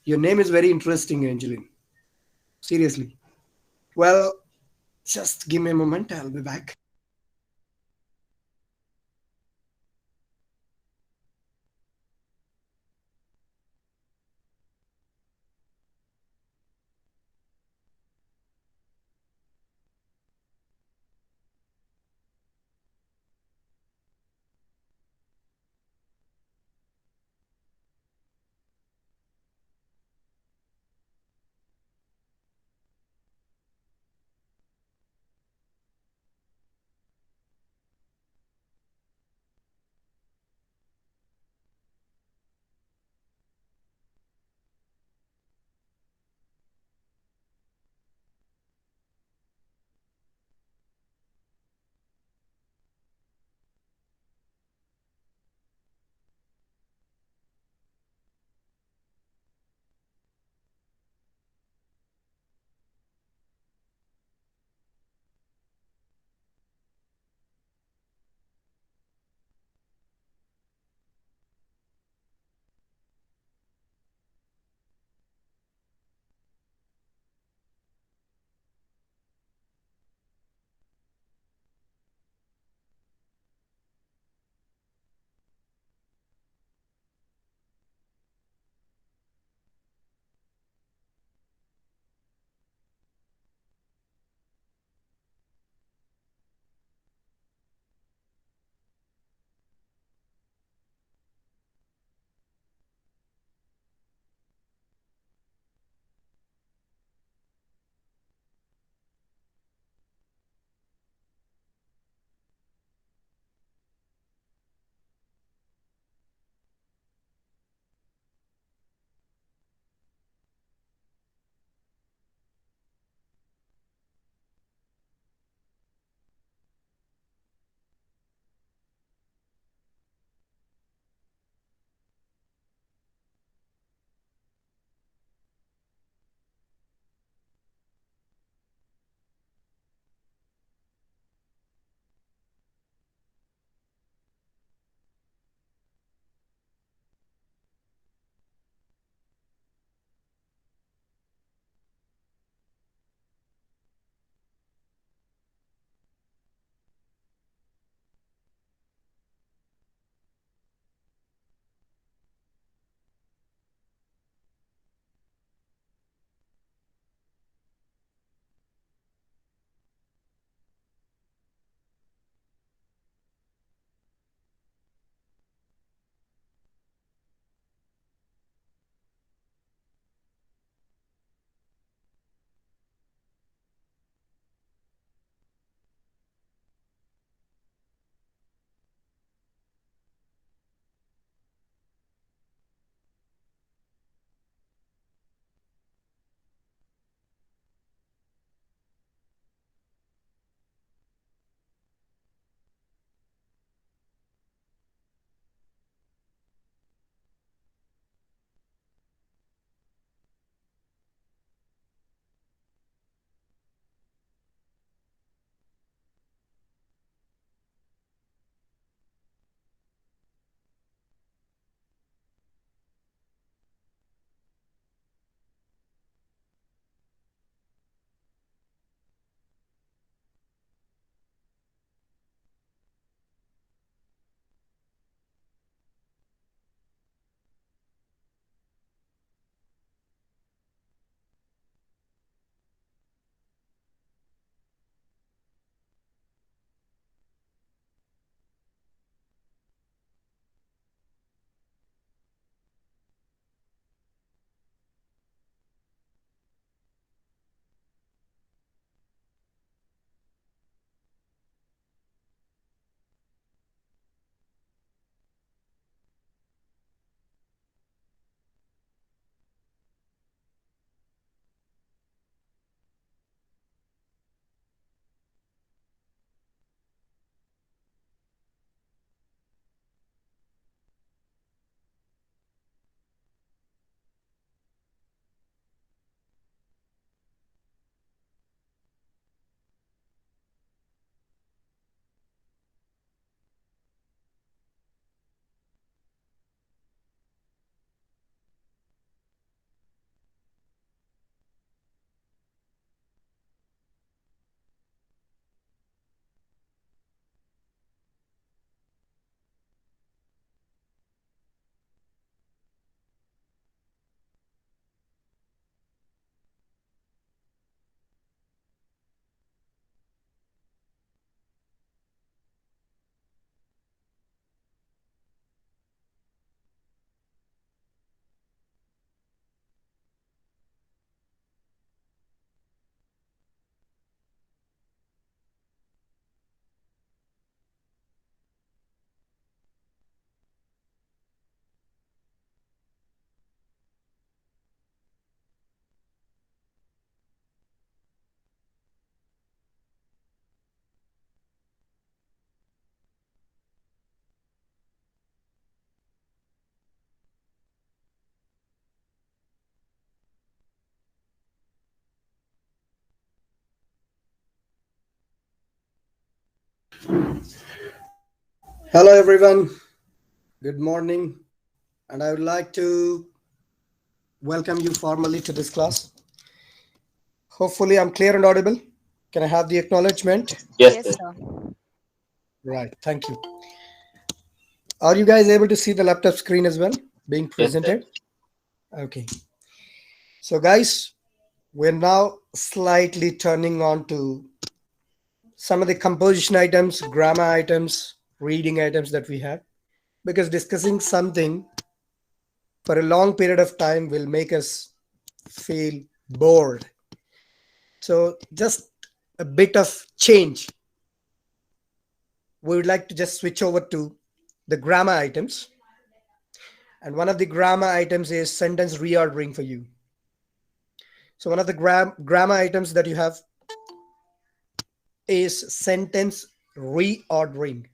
Your name is very interesting, Angeline. Seriously. Well, just give me a moment. I'll be back. Hello, everyone. Good morning. And I would like to welcome you formally to this class. Hopefully, I'm clear and audible. Can I have the acknowledgement? Yes, Yes, sir. sir. Right. Thank you. Are you guys able to see the laptop screen as well being Yes, sir. presented? Okay. So, guys, we're now slightly turning on to some of the composition items, grammar items, reading items that we have, because discussing something for a long period of time will make us feel bored. So, just a bit of change. We would like to just switch over to the grammar items. And one of the grammar items is sentence reordering for you. So, one of the grammar items that you have is sentence reordering,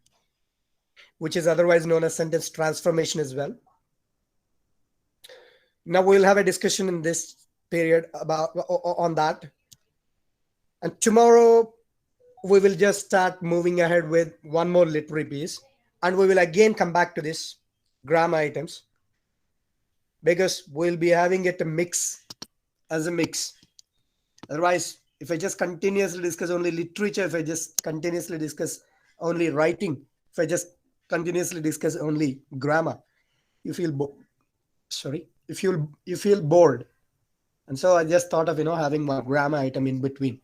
which is otherwise known as sentence transformation as well. Now, we'll have a discussion in this period about on that. And tomorrow, we will just start moving ahead with one more literary piece, and we will again come back to this grammar items because we'll be having it a mix as a mix. Otherwise, if I just continuously discuss only literature, if I just continuously discuss only writing, if I just continuously discuss only grammar, you feel sorry, you feel bored. And so I just thought of having one grammar item in between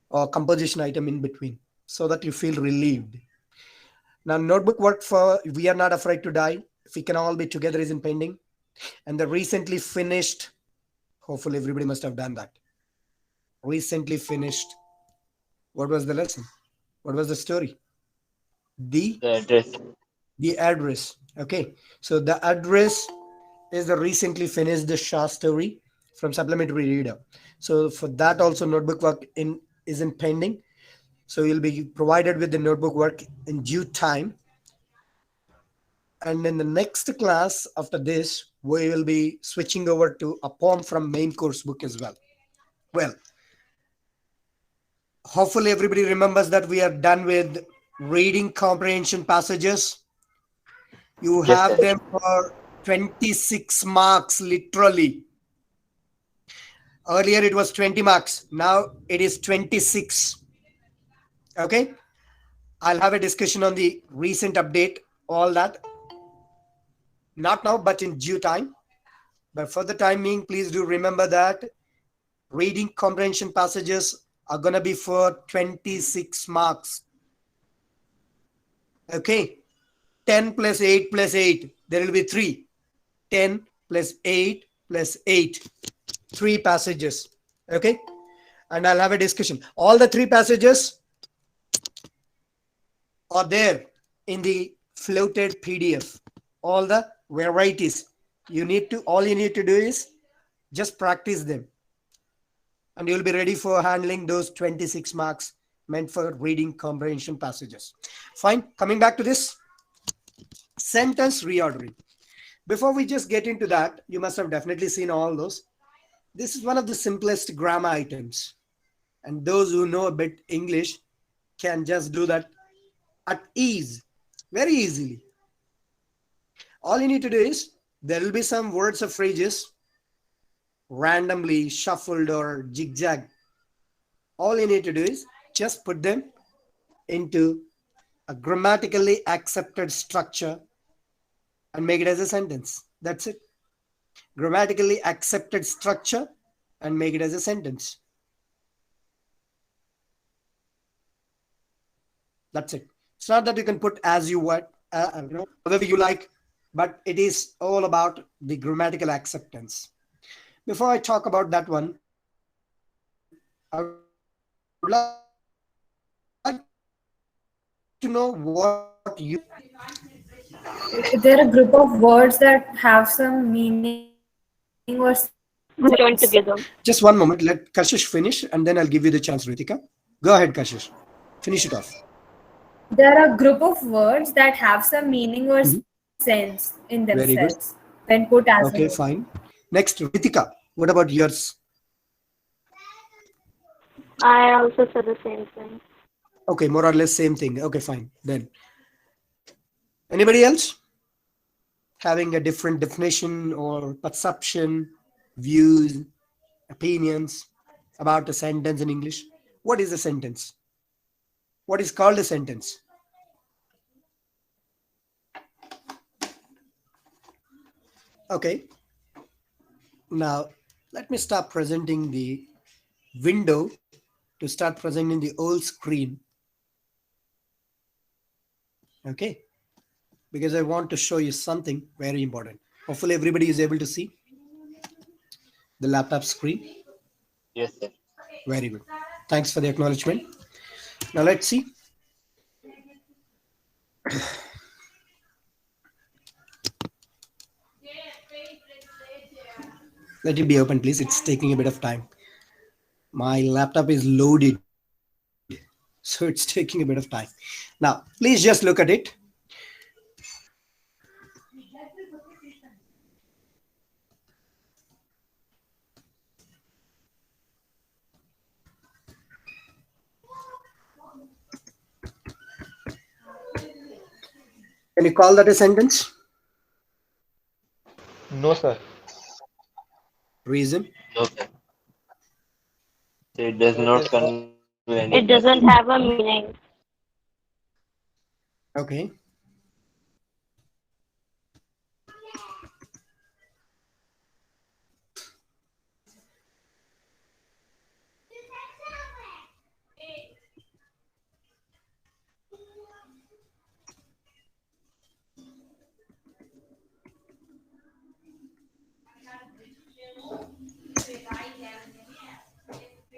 or composition item in between so that you feel relieved. Now, notebook work for We Are Not Afraid to Die, If We Can All Be Together is in pending. And the recently finished, hopefully everybody must have done that. Recently finished, what was the lesson? What was the story? The The address. the address. Okay. So the address is the recently finished the Shah story from supplementary reader. So for that also notebook work is in pending. So you'll be provided with the notebook work in due time. And in the next class after this, we will be switching over to a poem from main course book as well. Well, hopefully everybody remembers that we are done with reading comprehension passages. You Yes, have sir. them for 26 marks, literally. Earlier it was 20 marks. Now it is 26. Okay. I'll have a discussion on the recent update, all that. Not now, but in due time. But for the time being, please do remember that reading comprehension passages are going to be for 26 marks. Okay. 10 plus 8 plus 8, there will be 3. 10 plus 8 plus 8. 3 passages. Okay. And I'll have a discussion. All the 3 passages are there in the floated PDF. All the varieties. All you need to do is just practice them. And you'll be ready for handling those 26 marks meant for reading comprehension passages. Fine. Coming back to this sentence reordering. Before we just get into that, you must have definitely seen all those. This is one of the simplest grammar items. And those who know a bit English can just do that at ease, very easily. All you need to do is there will be some words or phrases randomly shuffled or zigzag. All you need to do is just put them into a grammatically accepted structure and make it as a sentence. That's it. Grammatically accepted structure and make it as a sentence. That's it. It's not that you can put as you want, whatever you like, but it is all about the grammatical acceptance. Before I talk about that one, I would like to know what you They're a group of words that have some meaning or sense. Join together. just one moment. Let Kashish finish, and then I'll give you the chance, Ritika. Go ahead, Kashish. Finish it off. They're a group of words that have some meaning or sense in Very good. themselves when put as a Okay, whole. fine. Next, Ritika. What about yours? I also said the same thing. Okay, more or less same thing. Okay, fine. Then anybody else having a different definition or perception, views, opinions about a sentence in English? What is a sentence? What is called a sentence? Okay, now let me start presenting the window to start presenting the old screen. Okay, because I want to show you something very important. Hopefully everybody is able to see the laptop screen. Yes, sir. Very good. Thanks for the acknowledgement. Now let's see. Let it be open, please. It's taking a bit of time. My laptop is loaded, so it's taking a bit of time. Now, please just look at it. Can you call that a sentence? No, sir. Reason? No, sir. It does not convey any It doesn't message. have a meaning. Okay.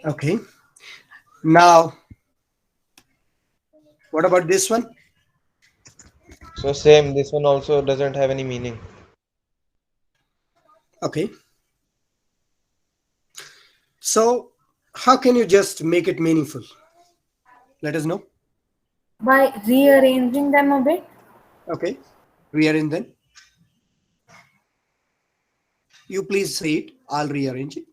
Okay. Now, what about this one? So same, this one also doesn't have any meaning. Okay. So, how can you just make it meaningful? Let us know. By rearranging them a bit. Okay. Rearrange then. You please say it. I'll rearrange it.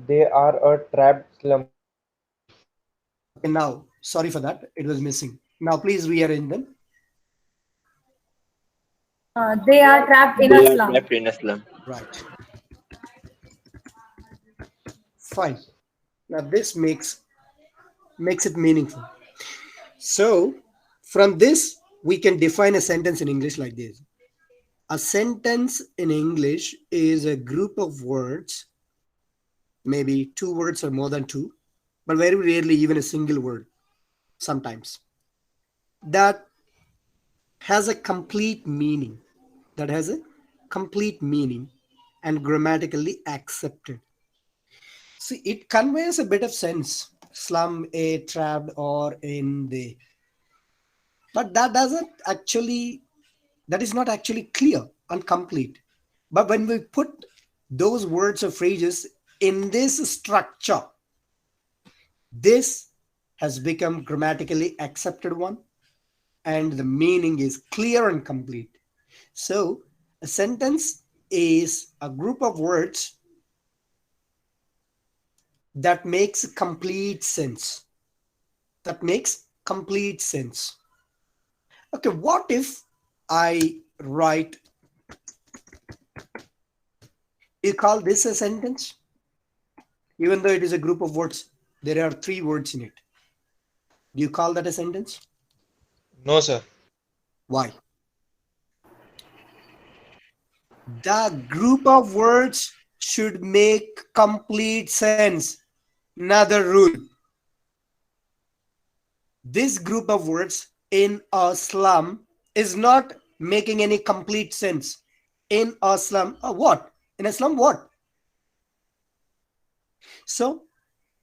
They are a trapped slum. Okay, now, sorry for that. It was missing. Now, please rearrange them. They are trapped in They a are slum. trapped in a slum. Right. Fine. Now, this makes it meaningful. So, from this, we can define a sentence in English like this. A sentence in English is a group of words, maybe two words or more than two, but very rarely even a single word, sometimes, that has a complete meaning, and grammatically accepted. See, it conveys a bit of sense, slum, a, trapped, or in the, but that is not actually clear and complete. But when we put those words or phrases in this structure, this has become grammatically accepted one, and the meaning is clear and complete. So a sentence is a group of words that makes complete sense. Okay, what if I write, you call this a sentence? Even though it is a group of words, there are three words in it. Do you call that a sentence? No, sir. Why? The group of words should make complete sense. Another rule. This group of words in a slum is not making any complete sense. In a slum, what? In a slum, what? So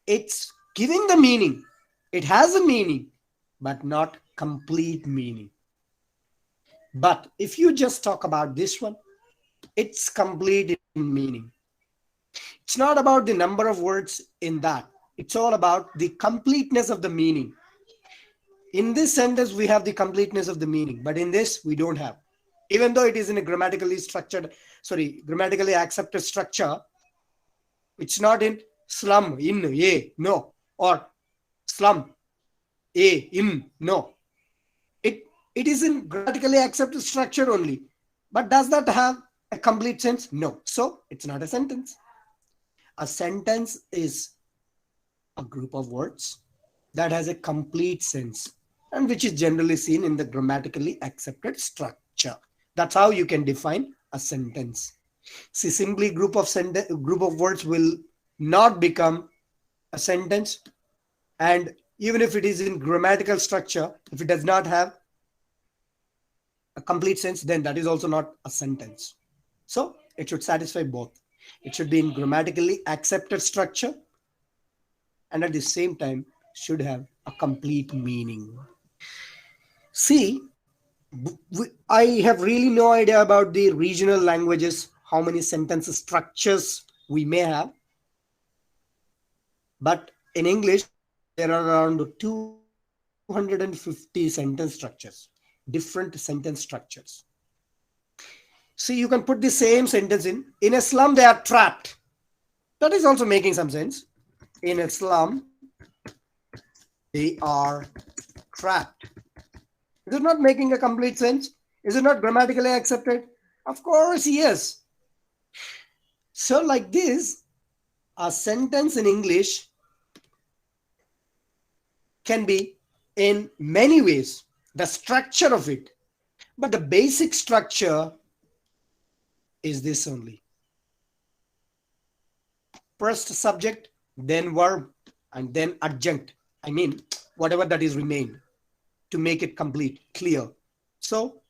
it's giving the meaning. It has a meaning, but not complete meaning. But if you just talk about this one, it's complete in meaning. It's not about the number of words in that. It's all about the completeness of the meaning. In this sentence, we have the completeness of the meaning, but in this, we don't have. even though it is in a grammatically accepted structure. It's not in slum, in, a, no, or slum, a, in, no. It is in grammatically accepted structure only. But does that have a complete sense? No. So it's not a sentence. A sentence is a group of words that has a complete sense and which is generally seen in the grammatically accepted structure. That's how you can define a sentence. See, simply group of words will not become a sentence, and even if it is in grammatical structure, if it does not have a complete sense, then that is also not a sentence. So it should satisfy both. It should be in grammatically accepted structure and at the same time should have a complete meaning. See, I have really no idea about the regional languages, how many sentence structures we may have. But in English, there are around 250 sentence structures, different sentence structures. See, you can put the same sentence in a slum, they are trapped. That is also making some sense. In a slum, they are trapped. Is it not making a complete sense? Is it not grammatically accepted? Of course, yes. So like this, a sentence in English can be in many ways, the structure of it. But the basic structure is this only. First subject, then verb, and then adjunct. I mean, whatever that is remained to make it complete, clear. So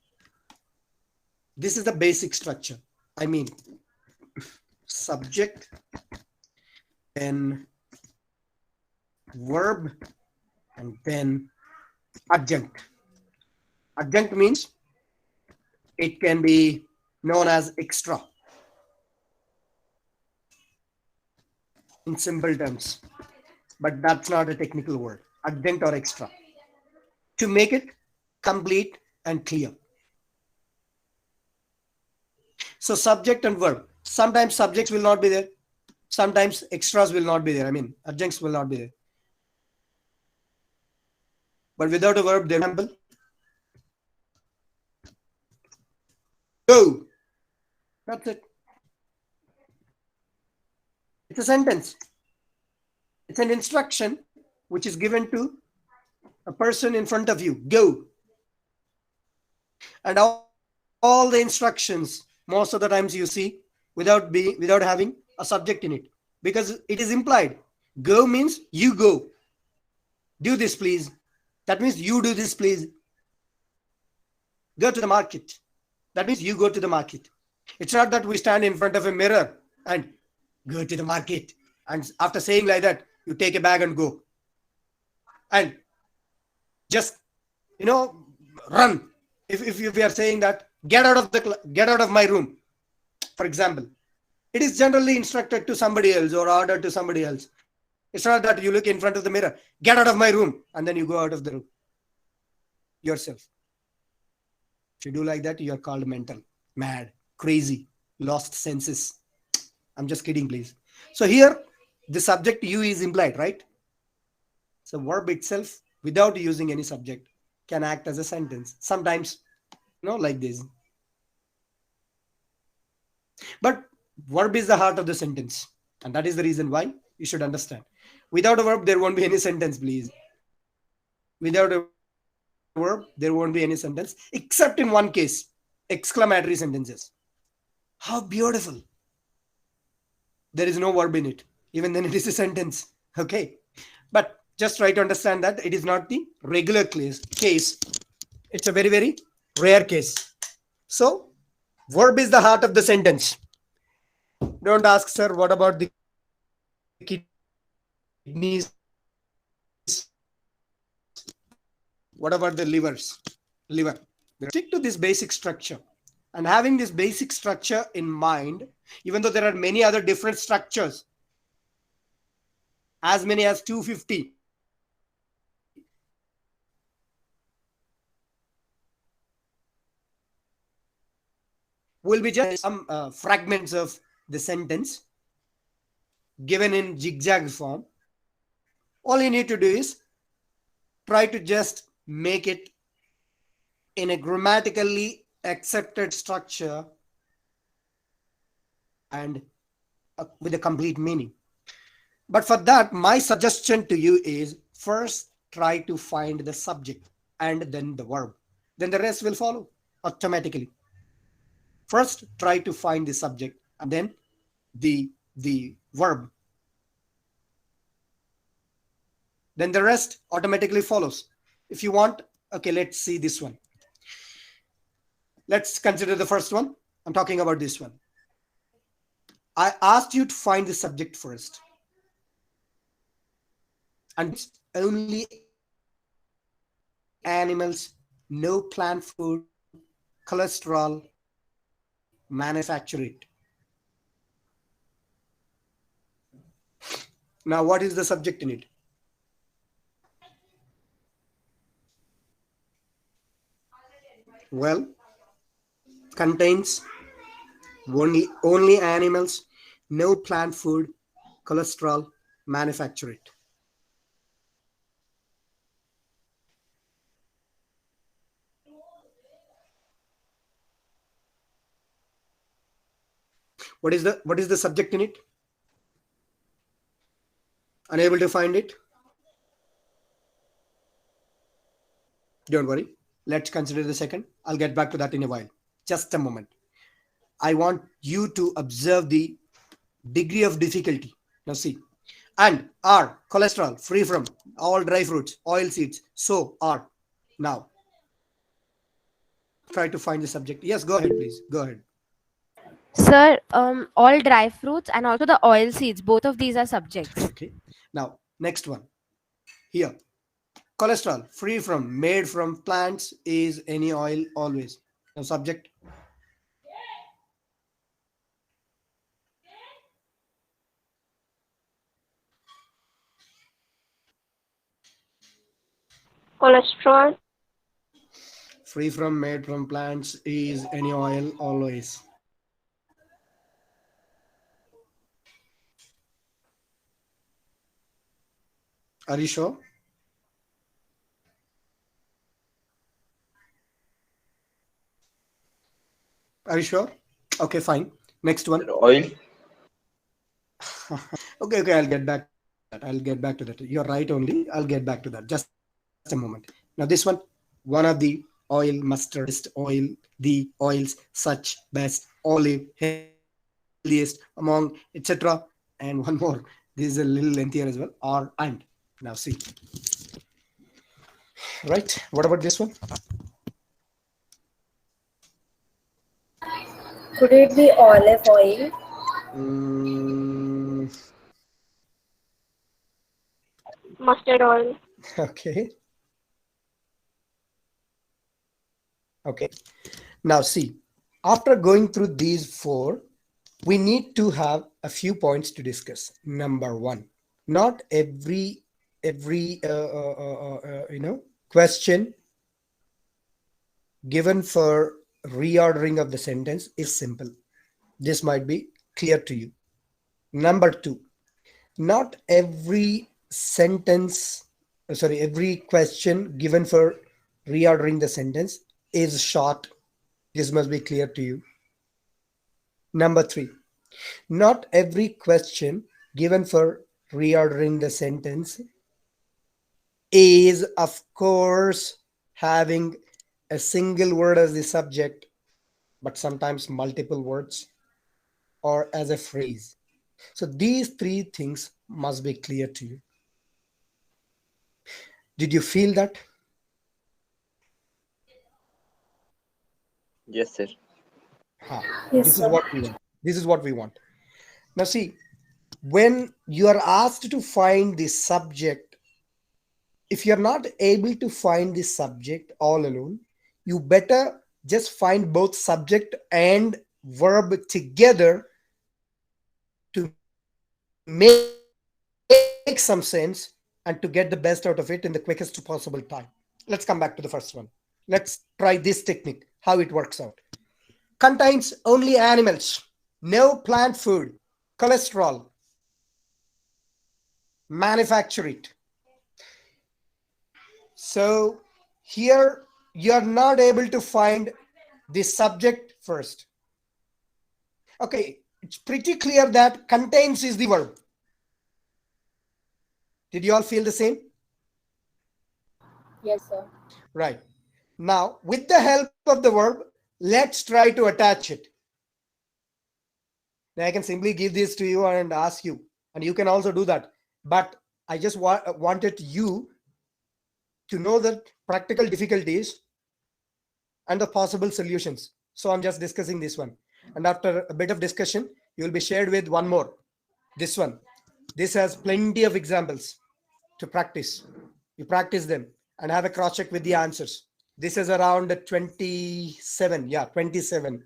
this is the basic structure. I mean, subject, then verb, and then adjunct. Adjunct means it can be known as extra in simple terms, but that's not a technical word. Adjunct or extra, to make it complete and clear. So subject and verb. Sometimes subjects will not be there. Sometimes extras will not be there. I mean, adjuncts will not be there. But without a verb, there example. Go. That's it. It's a sentence. It's an instruction which is given to a person in front of you. Go. And all the instructions, most of the times you see without having a subject in it, because it is implied. Go means you go. Do this, please. That means you do this, please. Go to the market. That means you go to the market. It's not that we stand in front of a mirror and go to the market. And after saying like that, you take a bag and go. And just, run. If we are saying that, get out of my room, for example, it is generally instructed to somebody else or ordered to somebody else. It's not that you look in front of the mirror, get out of my room, and then you go out of the room yourself. If you do like that, you are called mental, mad, crazy, lost senses. I'm just kidding, please. So here, the subject you is implied, right? So verb itself, without using any subject, can act as a sentence. Sometimes, like this. But verb is the heart of the sentence. And that is the reason why you should understand. Without a verb, there won't be any sentence, please. Without a verb, there won't be any sentence, except in one case, exclamatory sentences. How beautiful. There is no verb in it. Even then it is a sentence. Okay. But just try to understand that it is not the regular case. It's a very, very rare case. So, verb is the heart of the sentence. Don't ask, sir, what about the kidneys? What about the liver? Stick to this basic structure. And having this basic structure in mind, even though there are many other different structures, as many as 250, will be just some fragments of the sentence given in zigzag form. All you need to do is try to just make it in a grammatically accepted structure and with a complete meaning. But for that, my suggestion to you is first try to find the subject and then the verb. Then the rest will follow automatically. First, try to find the subject and then the verb. Then the rest automatically follows. If you want, okay, let's see this one. Let's consider the first one. I'm talking about this one. I asked you to find the subject first. And only animals, no plant food, cholesterol, manufacture it. Now, what is the subject in it? Well, contains only animals, no plant food, cholesterol, manufacture it. What is the subject in it? Unable to find it? Don't worry. Let's consider the second. I'll get back to that in a while. Just a moment. I want you to observe the degree of difficulty. Now see. And R, cholesterol, free from all dry fruits, oil seeds. So R. Now, try to find the subject. Yes, go ahead, please. Go ahead. Sir, all dry fruits and also the oil seeds, both of these are subjects. Okay. Now, next one. Here. Cholesterol, free from, made from plants, is any oil, always. Now, subject. Cholesterol. Free from, made from plants, is any oil, always. Are you sure? Are you sure? Okay, fine. Next one. Oil. Okay, I'll get back to that. I'll get back to that. You're right only. I'll get back to that. Just a moment. Now this one of the oil, mustard oil, the oils such best, olive, healthiest among, etc. And one more. This is a little lengthier as well. Or and. Now see. Right. What about this one? Could it be olive oil? Mustard oil. Okay. Okay. Now see, after going through these four, we need to have a few points to discuss. Number one, not every question given for reordering of the sentence is simple. This might be clear to you. Number two, not every every question given for reordering the sentence is short. This must be clear to you. Number three, not every question given for reordering the sentence is, of course, having a single word as the subject, but sometimes multiple words or as a phrase. So these three things must be clear to you. Did you feel that? Yes, sir. Yes, This sir. is what we want. This is what we want. Now see, when you are asked to find the subject, if you're not able to find the subject all alone, you better just find both subject and verb together to make some sense and to get the best out of it in the quickest possible time. Let's come back to the first one. Let's try this technique, how it works out. contains only animals, no plant food, cholesterol, manufacture it. So here you are not able to find the subject first. Okay, it's pretty clear that contains is the verb. Did you all feel the same? Yes, sir. Right. Now, with the help of the verb, let's try to attach it. Now, I can simply give this to you and ask you, and you can also do that. But I just wanted you to know the practical difficulties and the possible solutions. So I'm just discussing this one. And after a bit of discussion, you will be shared with one more. This one. This has plenty of examples to practice. You practice them and have a cross check with the answers. This is around 27. Yeah, 27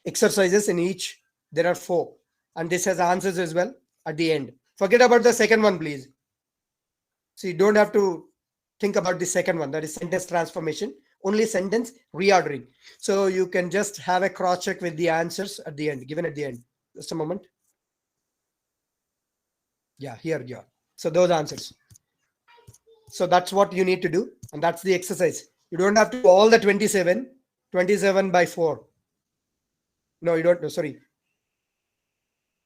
exercises in each. There are 4. And this has answers as well at the end. Forget about the second one, please. So you don't have to think about the second one. That is sentence transformation. Only sentence reordering. So you can just have a cross check with the answers at the end, given at the end. Just a moment. Yeah, here you are. So those answers. So that's what you need to do. And that's the exercise. You don't have to do all the 27 by 4. No, you don't. No, sorry.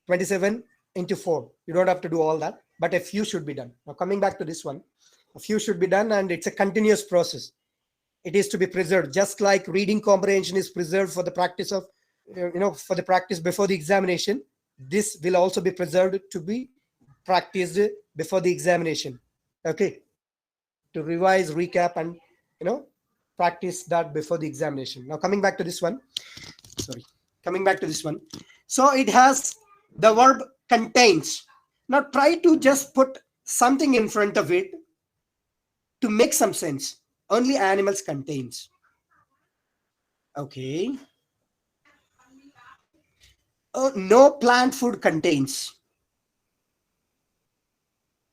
27 into 4. You don't have to do all that. But a few should be done. Now coming back to this one. A few should be done, and it's a continuous process. It is to be preserved, just like reading comprehension is preserved for the practice of, for the practice before the examination. This will also be preserved to be practiced before the examination. Okay, to revise, recap, and practice that before the examination. Now coming back to this one. So it has the verb contains. Now try to just put something in front of it to make some sense. Only animals contains. Okay. Oh, no plant food contains.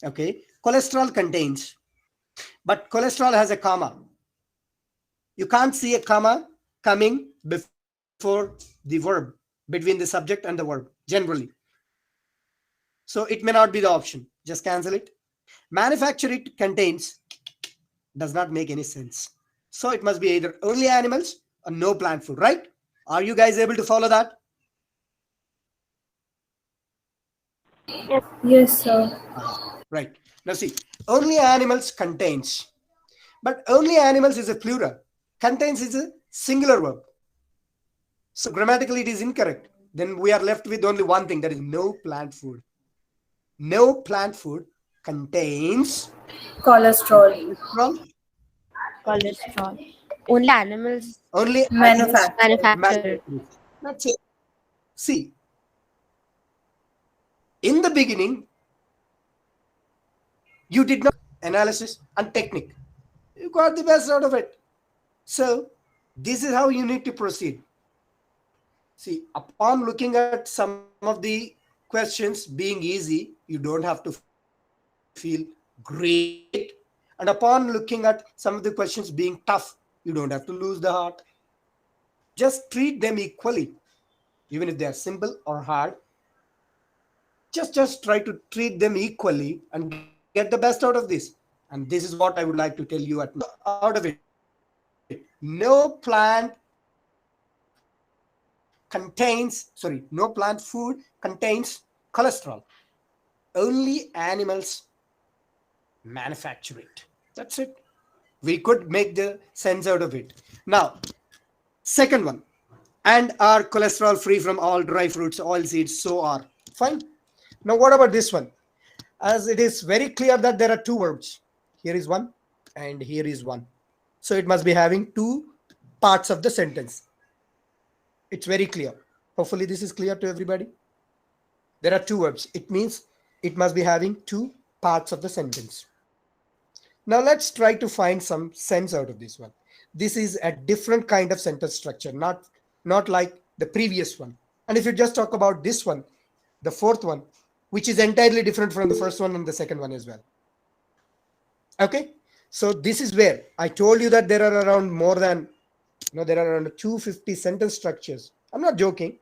Okay. Cholesterol contains. But cholesterol has a comma. You can't see a comma coming before the verb, between the subject and the verb, generally. So it may not be the option. Just cancel it. Manufacture it contains does not make any sense. So it must be either only animals or no plant food, right? Are you guys able to follow that? Yes, sir. Right. Now see, only animals contains. But only animals is a plural. Contains is a singular verb. So grammatically it is incorrect. Then we are left with only one thing, that is no plant food. No plant food contains Cholesterol. Cholesterol. Only animals Only manufacture. That's it. See, in the beginning, you did not analysis and technique. You got the best out of it. So this is how you need to proceed. See, upon looking at some of the questions being easy, you don't have to feel great. And upon looking at some of the questions being tough, you don't have to lose the heart. Just treat them equally. Even if they are simple or hard, just try to treat them equally and get the best out of this. And this is what I would like to tell you out of it. No plant food contains cholesterol. Only animals manufacture it. That's it. We could make the sense out of it. Now, second one. And are cholesterol free from all dry fruits, oil seeds, so are. Fine. Now, what about this one? As it is very clear that there are two verbs. Here is one and here is one. So it must be having two parts of the sentence. It's very clear. Hopefully this is clear to everybody. There are two verbs. It means it must be having two parts of the sentence. Now let's try to find some sense out of this one. This is a different kind of sentence structure, not like the previous one. And if you just talk about this one, the fourth one, which is entirely different from the first one and the second one as well. Okay, so this is where I told you that there are around more than No, there are around 250 sentence structures. I'm not joking.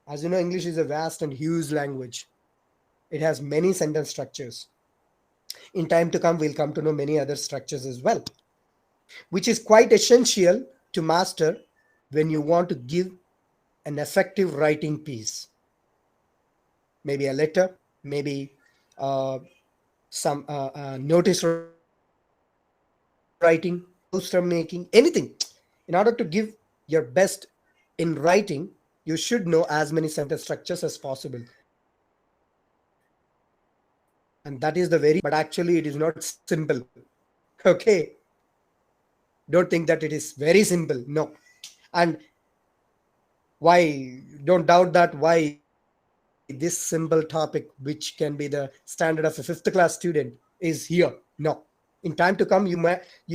As you know, English is a vast and huge language. It has many sentence structures. In time to come, we'll come to know many other structures as well, which is quite essential to master when you want to give an effective writing piece. Maybe a letter, maybe some notice writing, poster making, anything. In order to give your best in writing, you should know as many sentence structures as possible. And that is the very, but actually it is not simple. Okay. Don't think that it is very simple. No. And why, don't doubt that why this simple topic, which can be the standard of a 5th class student, is here. No. In time to come, you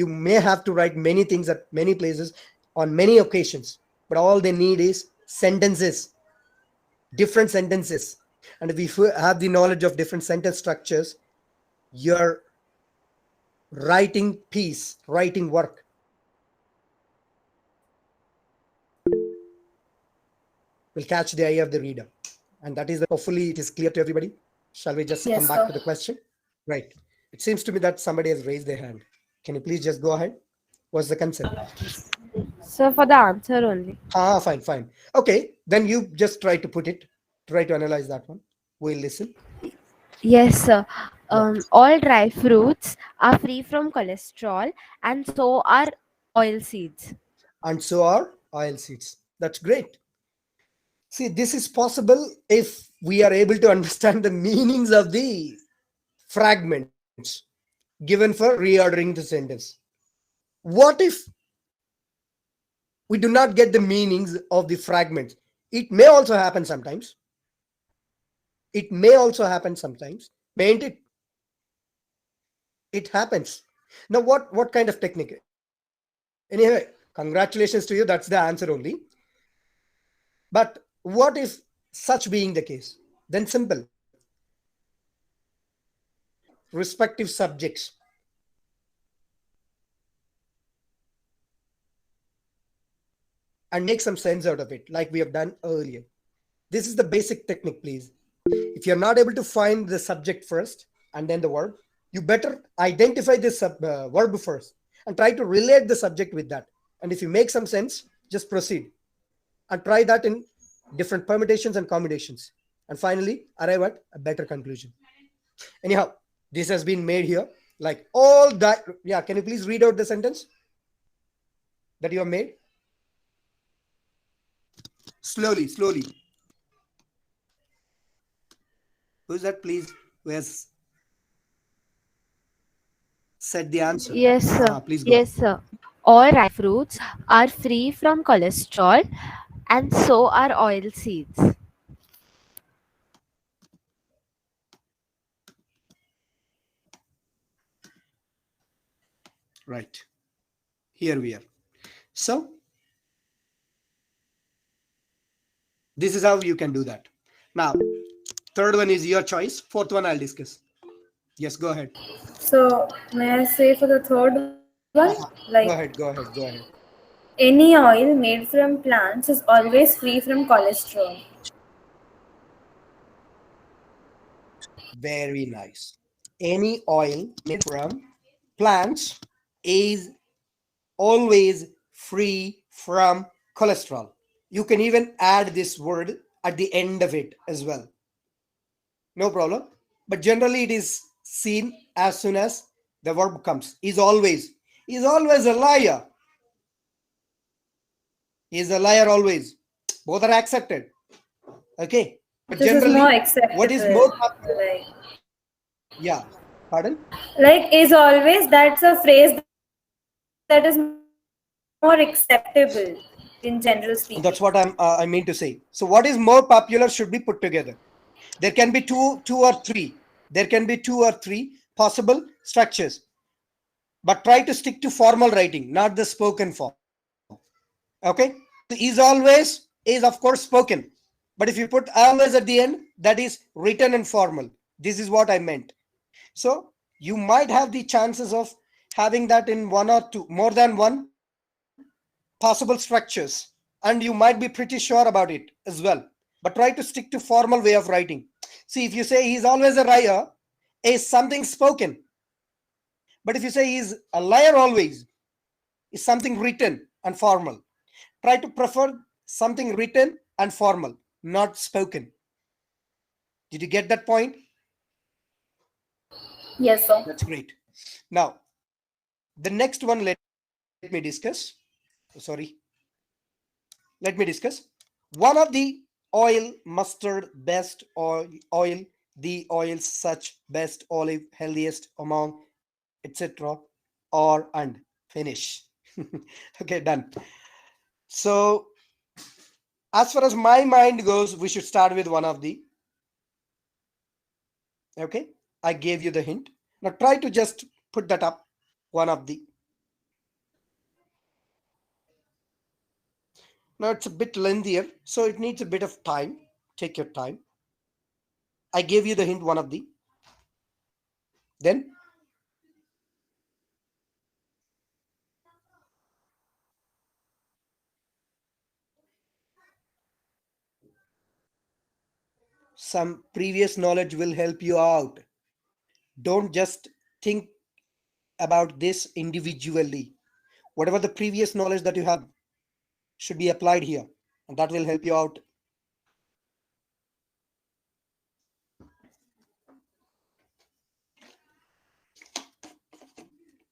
may have to write many things at many places on many occasions, but all they need is sentences, different sentences. And if you have the knowledge of different sentence structures, your writing piece, writing work will catch the eye of the reader. And that is, hopefully it is clear to everybody. Shall we just come back to the question? Right. It seems to me that somebody has raised their hand. Can you please just go ahead? What's the concept? So for the answer only. Fine. Okay, then you just try to put it, try to analyze that one. We'll listen. Yes, sir. All dry fruits are free from cholesterol, and so are oil seeds. And so are oil seeds. That's great. See, this is possible if we are able to understand the meanings of the fragments given for reordering the sentence. What if we do not get the meanings of the fragments? It may also happen sometimes. Mayn't it? It happens. Now, what kind of technique? Anyway, congratulations to you. That's the answer only. But what if such being the case? Then simple. Respective subjects. And make some sense out of it, like we have done earlier. This is the basic technique, please. If you're not able to find the subject first and then the verb, you better identify this verb first and try to relate the subject with that. And if you make some sense, just proceed and try that in different permutations and combinations. And finally, arrive at a better conclusion. Anyhow, this has been made here. Like all that. Yeah, can you please read out the sentence that you have made? Slowly. Who's that, please? Who has said the answer? Yes, sir. Please go. Yes, sir. All dry fruits are free from cholesterol, and so are oil seeds. Right. Here we are. So, this is how you can do that. Now, third one is your choice. Fourth one I'll discuss. Yes, go ahead. So, may I say for the third one? Like, Go ahead. any oil made from plants is always free from cholesterol. Very nice. Any oil made from plants is always free from cholesterol. You can even add this word at the end of it as well. No problem. But generally it is seen as soon as the verb comes. Is always a liar. He is a liar always. Both are accepted. Okay. But This is generally, more acceptable. what is more popular? Like, Yeah. Pardon? like is always, that's a phrase that is more acceptable in general speaking. That's what I mean to say. So what is more popular should be put together. There can be two or three. There can be 2 or 3 possible structures. But try to stick to formal writing, not the spoken form. Okay? So is always is of course spoken. But if you put always at the end, that is written and formal. This is what I meant. So you might have the chances of having that in 1 or 2, more than 1 possible structures, and you might be pretty sure about it as well. But try to stick to formal way of writing. See, if you say he's always a liar, is something spoken. But if you say he's a liar always, is something written and formal. Try to prefer something written and formal, not spoken. Did you get that point? Yes, sir. That's great. Now, the next one, let me discuss. Sorry. Let me discuss. One of the oil, mustard, best oil, the oils such, best olive, healthiest among, etc. Or and finish. Okay, done. So, as far as my mind goes, we should start with one of the. Okay, I gave you the hint. Now try to just put that up. One of the. Now it's a bit lengthier, so it needs a bit of time. Take your time. I gave you the hint, one of the. Then some previous knowledge will help you out. Don't just think about this individually. Whatever the previous knowledge that you have should be applied here, and that will help you out.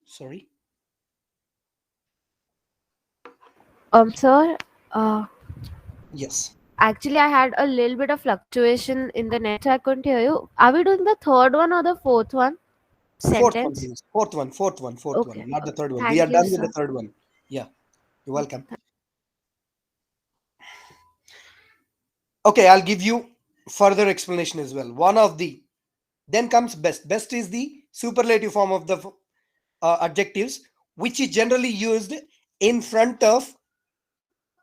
Sorry. Sir, Yes. actually, I had a little bit of fluctuation in the net, so I couldn't hear you. Are we doing the third one or the fourth one? Fourth one, Sentence? please. Fourth one, Okay. not the third one. We Thank are you, done with sir. the third one. Yeah, you're welcome. Okay, I'll give you further explanation as well. One of the, then comes best. Best is the superlative form of the adjectives, which is generally used in front of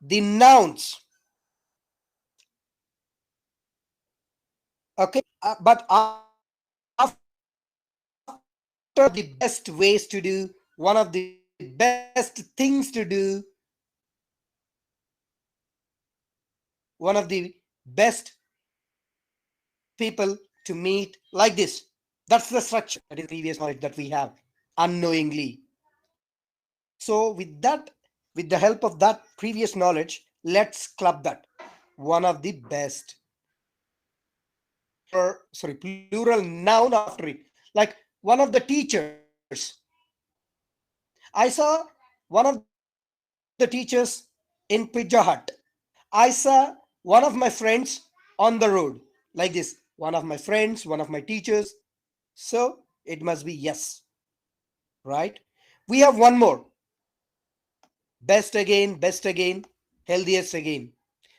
the nouns. Okay, but after the best ways to do, one of the best things to do, one of the best people to meet, like this. That's the structure. That is previous knowledge that we have unknowingly. So with that, with the help of that previous knowledge, let's club that. One of the best. Or sorry, plural noun after it. Like one of the teachers. I saw one of the teachers in Pizza Hut. I saw one of my friends on the road. Like this. One of my friends, one of my teachers. So it must be yes. Right? We have one more. Best again, healthiest again.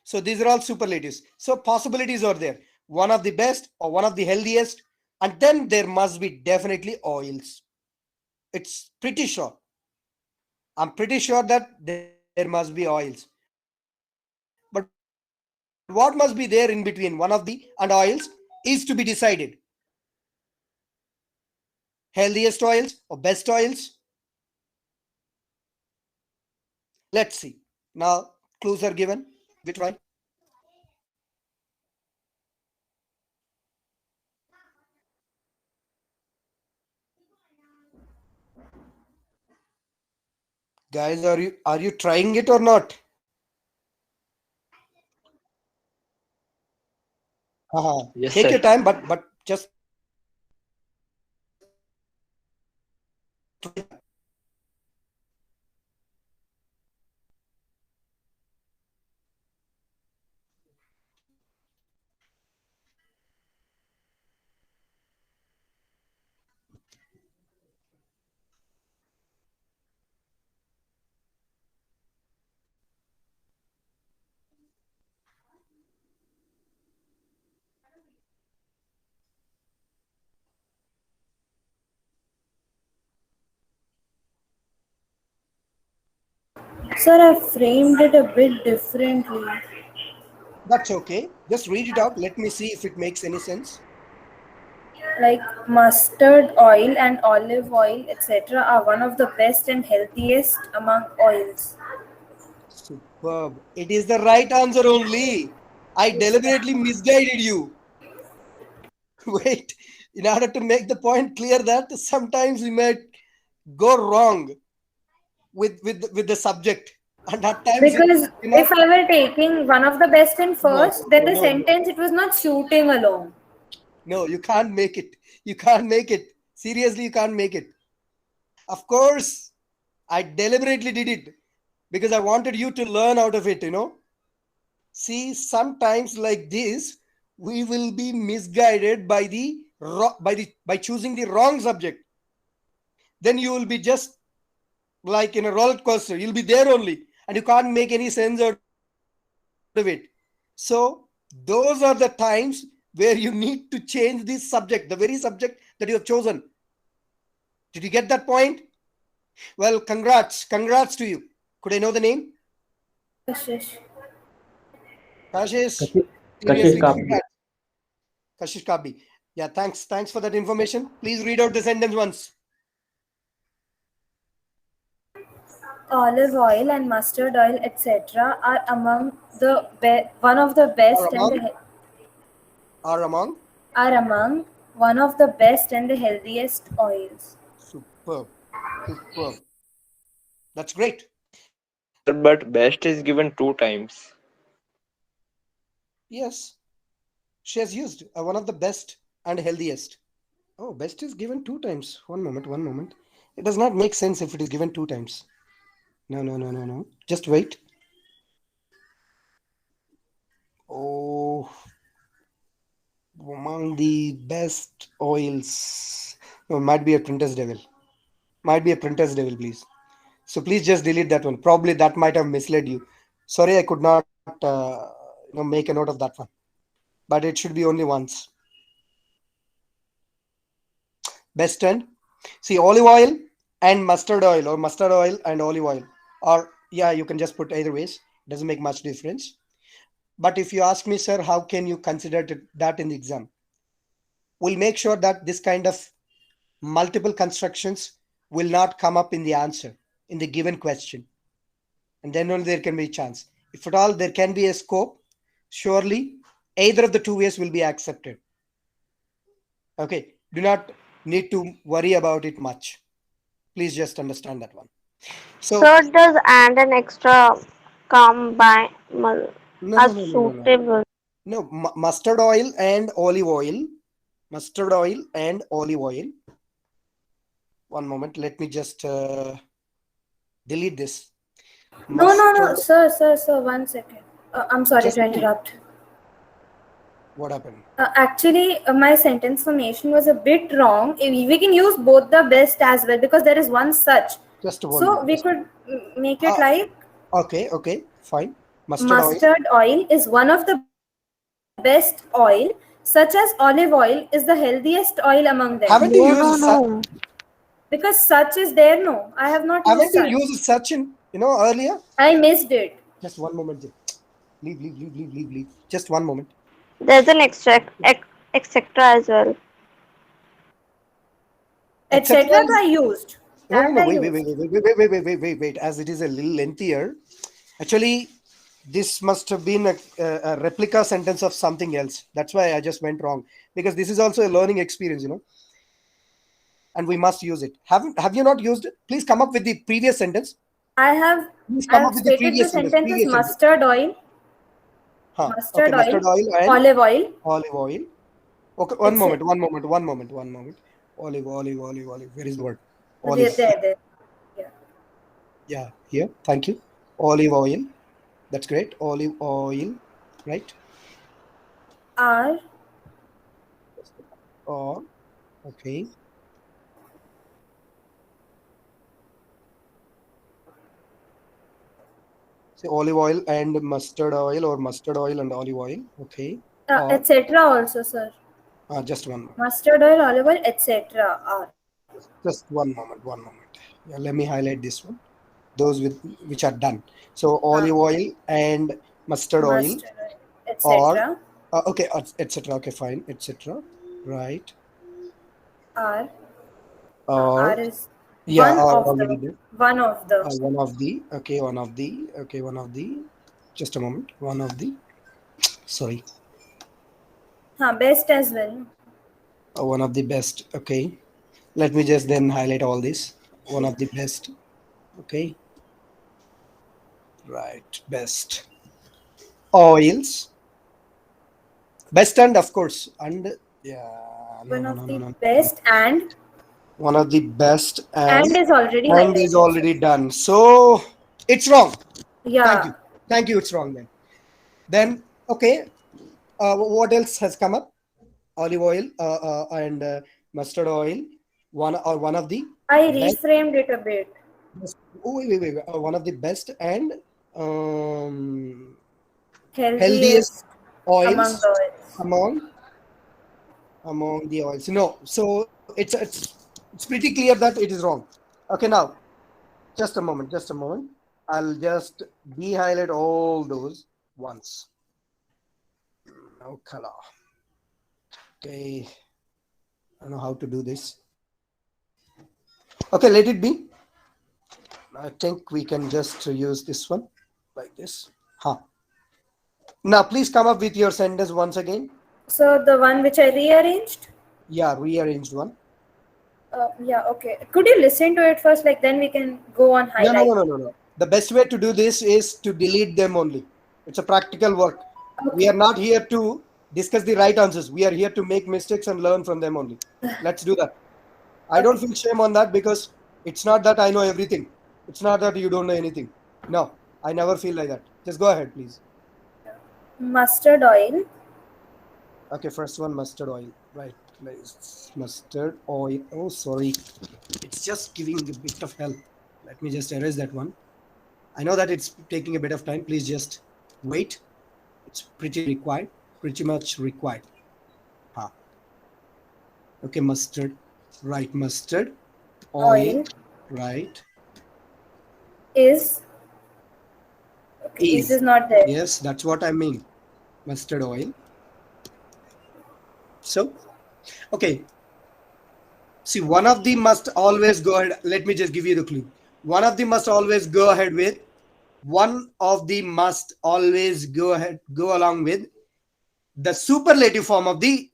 So these are all superlatives. So possibilities are there. One of the best or one of the healthiest. And then there must be definitely oils. It's pretty sure. I'm pretty sure that there must be oils. But what must be there in between one of the and oils is to be decided. Healthiest oils or best oils? Let's see. Now, clues are given. We try. Guys, are you trying it or not? Yes, Take sir. your time, but just Sir, I framed it a bit differently. that's okay. Just read it out. Let me see if it makes any sense. Like mustard oil and olive oil, etc., are one of the best and healthiest among oils. Superb. It is the right answer only. I deliberately misguided you. Wait, in order to make the point clear that sometimes we might go wrong with the subject, and at times Because you know. if I were taking one of the best in No, first, then the no, no, sentence it was not shooting along. no. You can't make it. You can't make it. Seriously, you can't make it. Of course, I deliberately did it because I wanted you to learn out of it. See, sometimes like this, we will be misguided by choosing the wrong subject. Then you will be just like in a roller coaster. You'll be there only, and you can't make any sense out of it. So those are the times where you need to change this subject, the very subject that you have chosen. Did you get that point? Well, congrats to you. Could I know the name? Kashish. Kashish. Kashish Seriously, Kabbi. congrats. Kashish Kabbi. Yeah, thanks for that information. Please read out the sentence once. Olive oil and mustard oil, etc., are among the one of the best Are among. are among one of the best and the healthiest oils. Superb. That's great. But best is given 2 times. Yes, she has used one of the best and healthiest. Oh, best is given 2 times. One moment. It does not make sense if it is given 2 times. No. Just wait. Oh, among the best oils. No, might be a printer's devil. Please. So please just delete that one. Probably that might have misled you. Sorry, I could not make a note of that one. But it should be only once. Best and see, olive oil and mustard oil, or mustard oil and olive oil, or yeah, you can just put either ways. Doesn't make much difference. But if you ask me, sir, how can you consider that in the exam? We'll make sure that this kind of multiple constructions will not come up in the answer in the given question, and then only there can be a chance. If at all there can be a scope, surely either of the 2 ways will be accepted. Okay, do not need to worry about it much. Please just understand that one. So does and an extra come by as suitable? No, mustard oil and olive oil. One moment, let me just delete this. No, sir, 1 second. I'm sorry to interrupt. What happened? Actually, my sentence formation was a bit wrong. We can use both the best as well because there is one such. Just one. So we could make it like. Okay, fine. Mustard oil is one of the best oil, such as olive oil is the healthiest oil among them. Haven't you used such? Because such is there, no. I have not used such. Haven't you used such in earlier? I missed it. Just 1 moment. Leave. Just 1 moment. There's an etc. as well. Etc. I used. No, wait. As it is a little lengthier, actually, this must have been a replica sentence of something else. That's why I just went wrong, because this is also a learning experience, and we must use it. Have you not used it? Please come up with the previous sentence. I have. I have stated the sentence is mustard oil. Mustard oil, and olive oil. Okay, one moment. Olive. Where is the word? Olive. There. Yeah, here. Thank you. Olive oil. That's great. Olive oil, right? Okay. Say olive oil and mustard oil, or mustard oil and olive oil. Okay. Etc. also, sir. Just 1 moment. Mustard oil, olive oil, etc. Just 1 moment. Yeah, let me highlight this one. Those which are done. So olive oil and mustard oil, etc. Okay, etc. Okay, fine, etc. Right. R is Yeah, One of already the. did. One of the. One of the. Okay, one of the. Okay, one of the. Just a moment. One of the. Sorry. Best as well. One of the best. Okay. Let me just then highlight all this. One of the best. Okay. Right. Best oils. Best and of course. And yeah. No, One no, of no, no, the no. best and One of the best and is already and is highlighted. already done. So it's wrong. Thank Yeah. you. Thank you. It's wrong then. Then okay. What else has come up? Olive oil and mustard oil. One of the I best. reframed it a bit. Oh, wait. One of the best and um, healthiest Healthiest among oils the oils. among the oils. No, so it's pretty clear that it is wrong. Okay, now just a moment. I'll just de-highlight all those once. No color. Okay, I don't know how to do this. Okay, let it be. I think we can just use this one like this. Huh. Now, please come up with your sentence once again. So the one which I rearranged. Yeah, rearranged one. Yeah. Okay. Could you listen to it first? Like then we can go on highlight. No. The best way to do this is to delete them only. It's a practical work. We Okay. are not here to discuss the right answers. We are here to make mistakes and learn from them only. Let's do that. I don't Okay. feel shame on that because it's not that I know everything. It's not that you don't know anything. No, I never feel like that. Just go ahead, please. Mustard oil Okay, first one, mustard oil. Right, place mustard oil. Oh, sorry. It's just giving a bit of help. Let me just erase that one. I know that it's taking a bit of time. Please just wait. It's pretty much required. Huh. Okay, mustard. Right, mustard oil. oil Right. is okay. Is Is. not there. Yes, that's what I mean. Mustard oil. So, okay. See, one of the must always go ahead. Let me just give you the clue. One of the must always go ahead with. One of the must always go along with the superlative form of the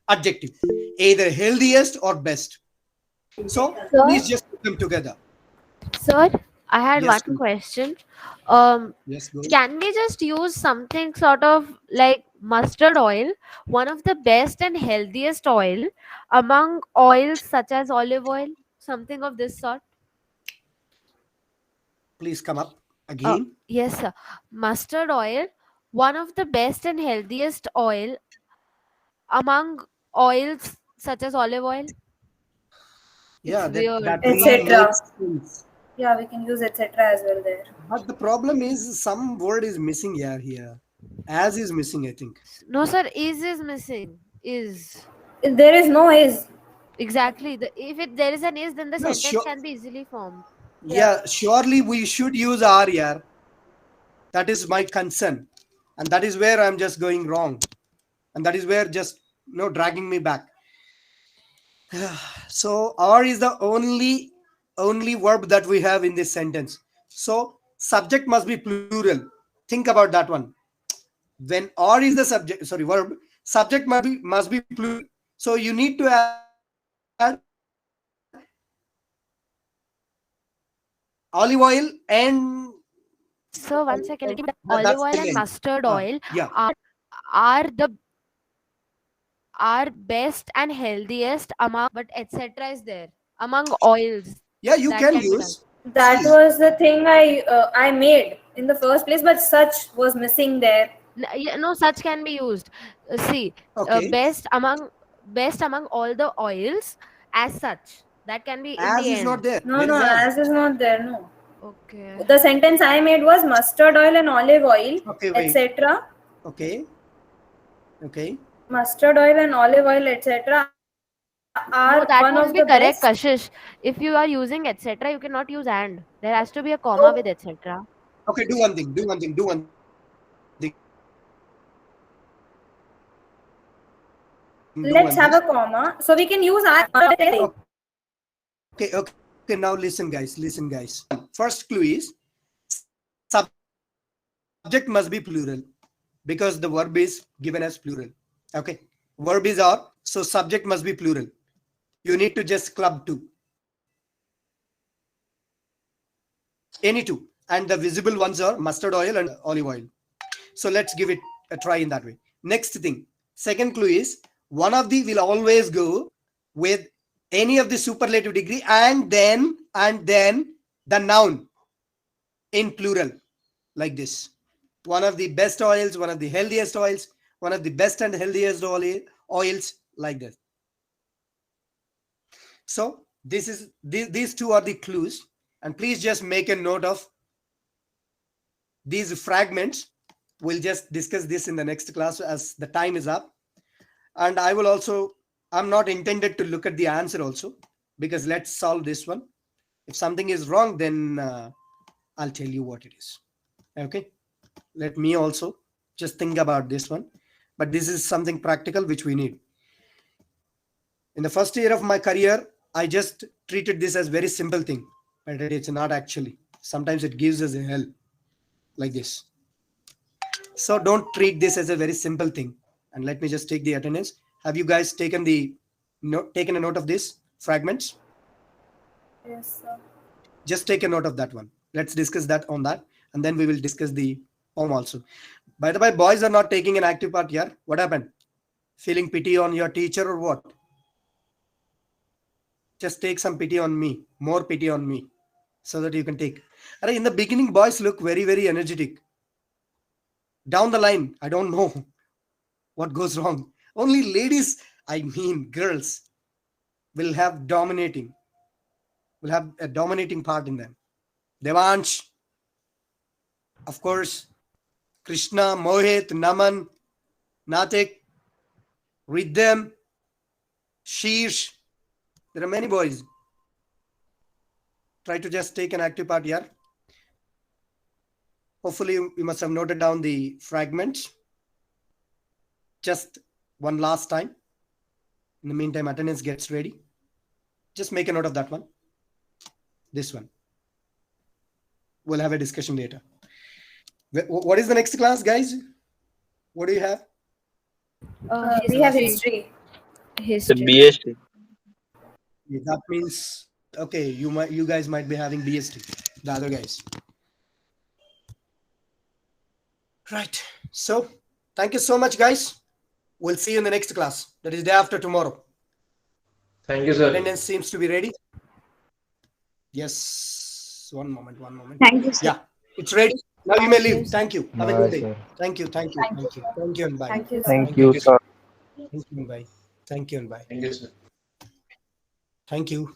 adjective, either healthiest or best. So Sir, please just put them together. sir, I had Yes, one please. question. Um, Yes, go ahead. can we just use something sort of like mustard oil, one of the best and healthiest oil among oils such as olive oil, something of this sort? Please come up Uh, again. yes, sir. Mustard oil, one of the best and healthiest oil among oils such as olive oil. It's Yeah, that weird. really Etc. makes sense. Yeah, we can use etc. as well there. But the problem is some word is missing here. As is missing, I think. No, sir, is missing. Is. There is no is. Exactly. If there is an is, then the No, sentence sure. can be easily formed. Yeah. Yeah, surely we should use R here. That is my concern. And that is where I'm just going wrong. And that is where just dragging me back. So R is the only verb that we have in this sentence. So subject must be plural. Think about that one. When R is the subject, sorry, verb, subject must be plural. So you need to add olive oil and So one second, let me- that's olive the oil and length. mustard oil Yeah. are the are best and healthiest among, but etc. is there among oils Yeah, you that can can be done. use. That See, was the thing I made in the first place, but such was missing there. Yeah, no, such can be used. See, okay. best among all the oils as such. That can be in As the is not end. there. No, There no, is as. as is not there. No. Okay. The sentence I made was mustard oil and olive oil, Okay, wait. etc. Okay. Okay. Mustard oil and olive oil, etc. No, are that one won't of be the correct, best. Kashish. If you are using etc., you cannot use and. There has to be a comma with etc. Okay, do one thing. Do one thing. Do one thing. Do one Let's thing. have a comma. So we can use our. Okay. Okay. Now listen, guys. First clue is subject must be plural because the verb is given as plural. Okay. Verb is are, so subject must be plural. You need to just club two. Any two. And the visible ones are mustard oil and olive oil. So let's give it a try in that way. Next thing. Second clue is one of the will always go with any of the superlative degree and then the noun in plural like this. One of the best oils, one of the healthiest oils, one of the best and healthiest oils like this. So these two are the clues, and please just make a note of these fragments. We'll just discuss this in the next class as the time is up. And I will also, I'm not intended to look at the answer also, because let's solve this one. If something is wrong, then I'll tell you what it is. Okay. Let me also just think about this one. But this is something practical which we need. In the first year of my career, I just treated this as very simple thing, but it's not actually. Sometimes it gives us a hell like this. So don't treat this as a very simple thing. And let me just take the attendance. Have you guys taken a note of this fragments? Yes, sir. Just take a note of that one. Let's discuss that on that, and then we will discuss the poem also. By the way, boys are not taking an active part here. What happened? Feeling pity on your teacher or what? Just take some pity on me, more pity on me, so that you can take. In the beginning, boys look very, very energetic. Down the line, I don't know what goes wrong. Only ladies, I mean girls, will have a dominating part in them. Devansh, of course, Krishna, Mohit, Naman, Natik, Riddham, Sheesh. There are many boys. Try to just take an active part here. Hopefully, you must have noted down the fragments. Just one last time. In the meantime, attendance gets ready. Just make a note of that one. This one. We'll have a discussion later. What is the next class, guys? What do you have? We have history. The History. BST. That means, okay, you guys might be having BST, the other guys. Right. So, thank you so much, guys. We'll see you in the next class. That is day after tomorrow. Thank you, sir. Attendance seems to be ready. Yes. One moment. Thank you, sir. Yeah, it's ready. Now you may leave. Thank you. Have a good Bye, day. sir. Thank you and bye. Thank you, sir. Thank you and bye. Thank you, sir. Thank you and bye. Thank you, sir. Thank you.